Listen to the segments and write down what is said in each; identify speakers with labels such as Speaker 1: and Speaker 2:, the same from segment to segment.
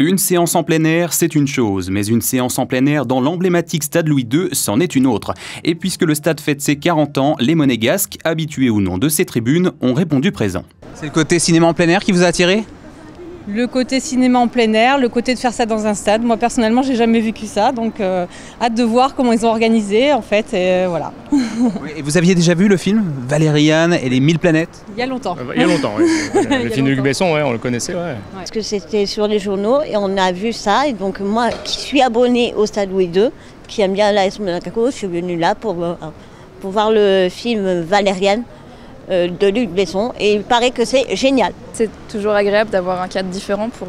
Speaker 1: Une séance en plein air, c'est une chose, mais une séance en plein air dans l'emblématique stade Louis II, c'en est une autre. Et puisque le stade fête ses 40 ans, les Monégasques, habitués ou non de ces tribunes, ont répondu présent. C'est le côté cinéma en plein air qui vous a attiré ?
Speaker 2: Le côté cinéma en plein air, le côté de faire ça dans un stade. Moi personnellement, j'ai jamais vécu ça, donc hâte de voir comment ils ont organisé en fait. Et voilà.
Speaker 1: Et vous aviez déjà vu le film Valériane et les 1000 planètes ?
Speaker 2: Il y a longtemps.
Speaker 3: Il y a longtemps, oui. Le film de Luc Besson, ouais, on le connaissait. Ouais.
Speaker 4: Parce que c'était sur les journaux et on a vu ça. Et donc moi, qui suis abonnée au stade Louis II, qui aime bien l'AS Monaco, je suis venue là pour voir le film Valériane de Luc Besson. Et il paraît que c'est génial.
Speaker 5: C'est toujours agréable d'avoir un cadre différent pour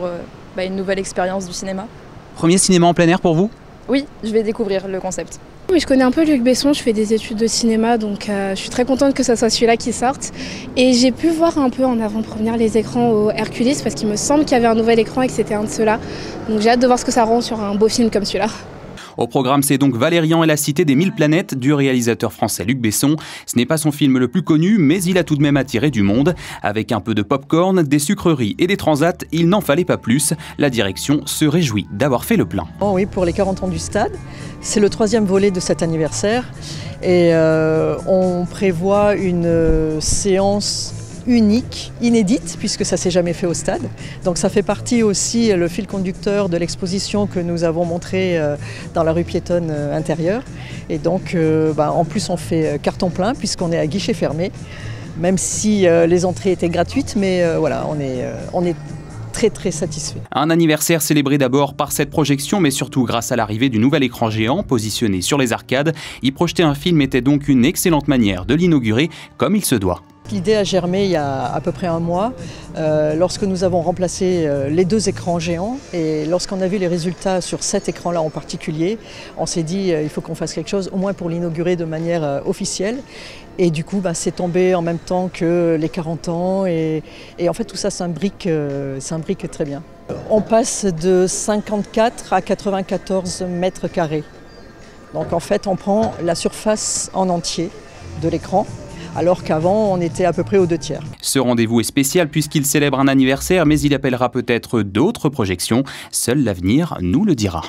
Speaker 5: une nouvelle expérience du cinéma.
Speaker 1: Premier cinéma en plein air pour vous ?
Speaker 5: Oui, je vais découvrir le concept.
Speaker 6: Oui, je connais un peu Luc Besson, je fais des études de cinéma, donc je suis très contente que ce soit celui-là qui sorte. Et j'ai pu voir un peu en avant-première les écrans au Hercules, parce qu'il me semble qu'il y avait un nouvel écran et que c'était un de ceux-là. Donc j'ai hâte de voir ce que ça rend sur un beau film comme celui-là.
Speaker 1: Au programme, c'est donc Valérian et la cité des 1000 planètes du réalisateur français Luc Besson. Ce n'est pas son film le plus connu, mais il a tout de même attiré du monde. Avec un peu de pop-corn, des sucreries et des transats, il n'en fallait pas plus. La direction se réjouit d'avoir fait le plein.
Speaker 7: Oh oui, pour les 40 ans du stade, c'est le 3e volet de cet anniversaire. Et on prévoit une séance unique, inédite, puisque ça ne s'est jamais fait au stade. Donc ça fait partie aussi le fil conducteur de l'exposition que nous avons montrée dans la rue piétonne intérieure. Et donc en plus on fait carton plein puisqu'on est à guichet fermé, même si les entrées étaient gratuites, mais voilà, on est très satisfait.
Speaker 1: Un anniversaire célébré d'abord par cette projection, mais surtout grâce à l'arrivée du nouvel écran géant positionné sur les arcades. Y projeter un film était donc une excellente manière de l'inaugurer comme il se doit.
Speaker 7: L'idée a germé il y a à peu près un mois, lorsque nous avons remplacé les 2 écrans géants. Et lorsqu'on a vu les résultats sur cet écran-là en particulier, on s'est dit il faut qu'on fasse quelque chose, au moins pour l'inaugurer de manière officielle. Et du coup, c'est tombé en même temps que les 40 ans. Et en fait, tout ça s'imbrique très bien. On passe de 54 à 94 mètres carrés. Donc en fait, on prend la surface en entier de l'écran, alors qu'avant, on était à peu près aux 2/3.
Speaker 1: Ce rendez-vous est spécial puisqu'il célèbre un anniversaire, mais il appellera peut-être d'autres projections. Seul l'avenir nous le dira.